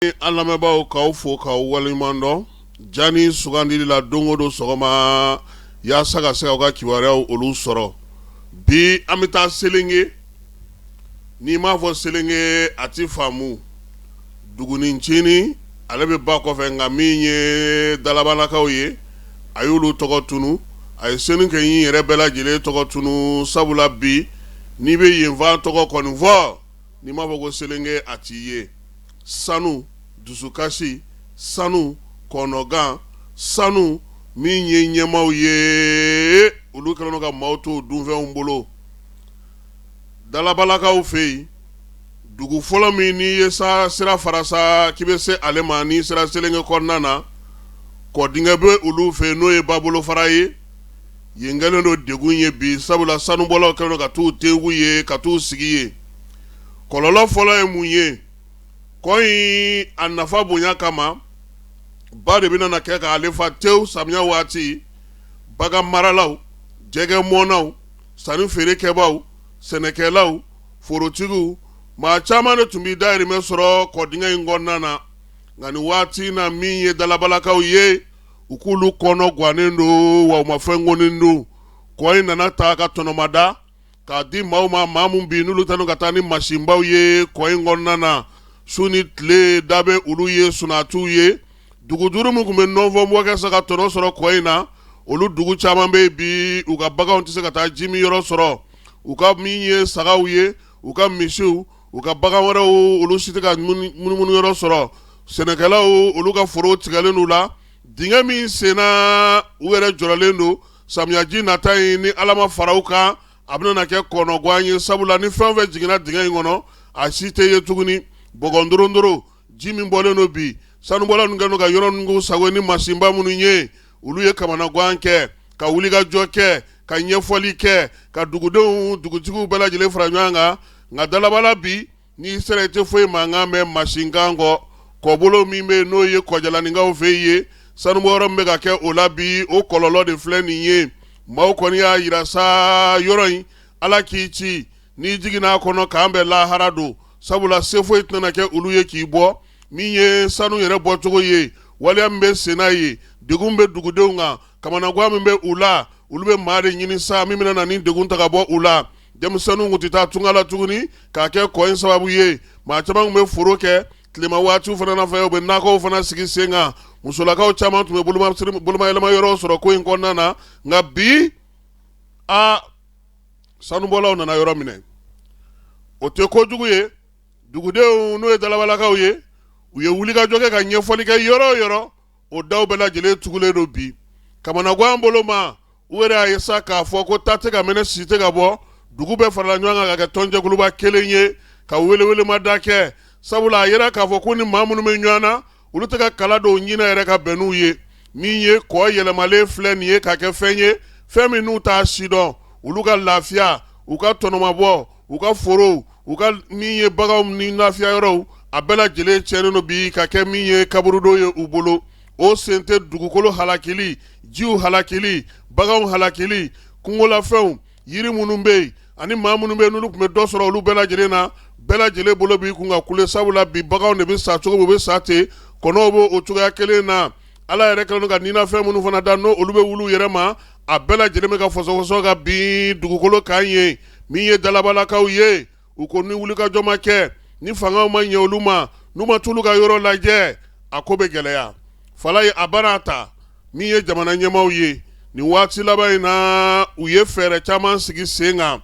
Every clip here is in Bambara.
Alameba k'aw fo k'aw waleɲuman dɔn jani sugandili la don o don sɔgɔma yaasa ka se k'aw ka kibaruyaw olu sɔrɔ bi an bɛ taa Sélingué n'i m'a fɔ Sélingué a ti faamu Dugunincini ale bɛ ba kɔfɛ nka min ye dalabalakaw ye a y'olu tɔgɔ tunu a ye seni kɛ yin yɛrɛ bɛɛ lajɛlen tɔgɔ tunu sabula bi n'i bɛ yenfan tɔgɔ kɔni fɔ n'i m'a fɔ ko Sélingué a t'i ye sanu dusukasi sanu kɔnɔgan sanu min ye ɲɛmaw ye olu kɛlen ka maaw to dunfɛnw bolo dalabalakaw fɛ yen dugu fɔlɔ min n'i ye sira fara sa k'i bɛ se ale ma n'i sera Sélingué kɔnɔna na kɔdingɛ bɛ olu fɛ n'o ye babolofara ye yen kɛlen don degun ye bi sabula sanubɔlaw kɛlen ka t'u tegu ye ka t'u sigi ye kɔlɔlɔ fɔlɔ ye mun ye kɔ in a nafa bonya kama ba de bɛna kɛ k'ale fa tewu samiya waati bagan maralaw jɛgɛ mɔnnaw sanni feerekɛbaw sɛnɛkɛlaw forotigiw maa caman de tun bɛ dahirimɛ sɔrɔ kɔdingɛ in kɔnɔna na nka nin waati na min ye dalabalakaw ye u k'olu kɔnɔ gannen don wa u ma fɛn ŋɔnin don kɔ in nana ta ka tɔnɔmada k'a di maaw ma maa min bi n'olu tɛnu ka taa ni masinbaw ye kɔ in kɔnɔna na su ni tile da bɛ olu ye sunatiw ye dugu duuru min tun bɛ nɔnfɔbɔ kɛ se ka tɔnɔ sɔrɔ kɔ in na olu dugu caman bɛ bi u ka baganw tɛ se ka taa ji min yɔrɔ sɔrɔ u ka min ye sagaw ye u ka misiw u ka bagan wɛrɛw olu si tɛ ka munumunu yɔrɔ sɔrɔ sɛnɛkɛlaw olu ka forow tigɛlen d'u la dingɛ min senna u yɛrɛ jɔrɔlen don samiyaji nata in ni Ala ma fara u kan a bɛna kɛ kɔnɔguwan ye sabula ni fɛn o fɛn jiginna dingɛ in kɔnɔ a si tɛ ye tuguni bɔgɔndorondoro ji min bɔlen don bi sanubɔla ninnu kɛlen don ka yɔrɔ ninnu sago ni masinba minnu ye olu ye kamanaguwan kɛ ka wulikajɔ kɛ ka ɲɛfɔli kɛ ka dugudenw dugutigiw bɛɛ lajɛlen fara ɲɔgɔn kan nka dalabala bi n'i sera i tɛ foyi mankan mɛn masinkan kɔ kɔbolo min bɛ yen n'o ye kɔjalaninkaw fɛ ye sanubɔyɔrɔ min bɛ ka kɛ o la bi o kɔlɔlɔ de filɛ nin ye maaw kɔni y'a yira sa yɔrɔ in Ala k'i ci n'i jiginna a kɔnɔ k'an bɛɛ lahara don sabula se foyi tɛna kɛ olu ye k'i bɔ min ye sanu yɛrɛ bɔcogo ye waleya min bɛ senna ye degun bɛ dugudenw kan kamanaguwan min bɛ u la olu bɛ maa de ɲini sa min bɛna na ni degun ta ka bɔ u la denmisɛnninw tun tɛ taa tunga la tuguni k'a kɛ kɔ in sababu ye maa caman tun bɛ foro kɛ tilema waatiw fana na fɛ u bɛ nakɔw fana sigi sen kan musolakaw caman tun bɛ bolomayɛlɛma yɔrɔ sɔrɔ ko in kɔnɔna na nka bi sanubɔlaw nana yɔrɔ minɛ o tɛ kojugu ye dugudenw n'o ye dalabalakaw ye u ye wulikajɔ kɛ ka ɲɛfɔli kɛ yɔrɔ o yɔrɔ o daw bɛɛ lajɛlen tugulen don bi kamanaguwan bolo ma u yɛrɛ y'a ye sa k'a fɔ ko ta tɛ ka mɛnɛ si tɛ ka bɔ dugu bɛɛ farala ɲɔgɔn kan ka kɛ tɔnjɛkuluba kelen ye ka welewelema kɛ sabula a yera k'a fɔ ko ni maa minnu bɛ ɲɔgɔn na olu tɛ ka kala don ɲinɛ yɛrɛ ka bɛn n'u ye min ye kɔ yɛlɛmalen filɛ nin ye ka kɛ fɛn ye fɛn min n'u t'a si dɔn olu ka lafiya u ka tɔnɔmabɔ u ka forow u ka min ye baganw ni lafiya yɔrɔw a bɛɛ lajɛlen tiɲɛnen don bi ka kɛ min ye kaburudon ye u bolo o sen tɛ dugukolo halakili jiw halakili baganw halakili kungolafɛnw yiri minnu bɛ yen ani maa minnu bɛ yen n'olu tun bɛ dɔ sɔrɔ olu bɛɛ lajɛlen na bɛɛ lajɛlen bolo b'i kun ka kule sabula bi baganw de bɛ sa cogo min u bɛ sa ten kɔnɔw bɛ o cogoya kelen na Ala yɛrɛ kɛlen don ka ninafɛn minnu fana da n'o olu bɛ wuli u yɛrɛ ma a bɛɛ lajɛlen bɛ ka fɔsɔfɔsɔ ka bin dugukolo kan ye min ye dalabalakaw ye u ko ni wulikajɔ ma kɛ ni fangaw ma ɲɛ olu ma n'u ma t'olu ka yɔrɔ lajɛ a ko bɛ gɛlɛya fala ye a bana ta min ye jamana ɲɛmaw ye nin waati laban in na u ye fɛɛrɛ caman sigi sen kan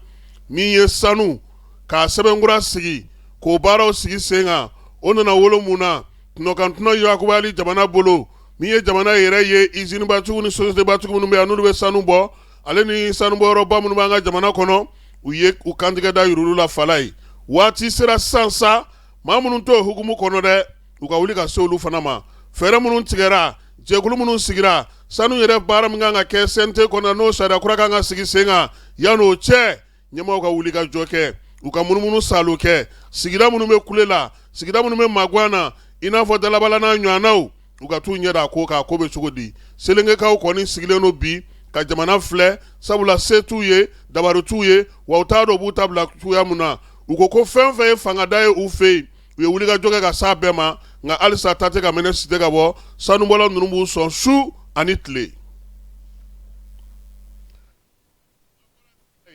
min ye sanu k'a sɛbɛnkura sigi k'o baaraw sigi sen kan o nana wolo mun na tɔnɔkantɔnɔ yakubali jamana bolo min ye jamana yɛrɛ ye izini batigiw ni société batigiw minnu bɛ yan n'olu bɛ sanu bɔ ale ni sanubɔyɔrɔba minnu b'an ka jamana kɔnɔ u ye u kantigɛ da yir'olu la fala ye waati sera sisan sa maa minnu t'o hukumu kɔnɔ dɛ u ka wuli ka se olu fana ma fɛɛrɛ minnu tigɛra jɛkulu minnu sigira sanu yɛrɛ baara min kan ka kɛ CNT kɔnɔ n'o sariya kura kan ka sigi sen kan yan'o cɛ ɲɛmaaw ka wuli ka jɔ kɛ u ka munumunu salo kɛ sigida minnu bɛ kule la sigida minnu bɛ maguwan na i n'a fɔ dalabala n'a ɲɔgɔnnaw u ka t'u ɲɛ da ko k'a ko bɛ cogo di Sélinguékaw kɔni sigilen don bi ka jamana filɛ sabula se t'u ye dabari t'u ye wa u t'a dɔn u b'u ta bila cogoya mun na u ko fɛn fɛn ye fangada ye u fɛ yen u ye wulikajɔ kɛ ka s'a bɛɛ ma nka halisa ta tɛ ka minɛ si tɛ ka bɔ sanubɔla ninnu b'u sɔn su ani tile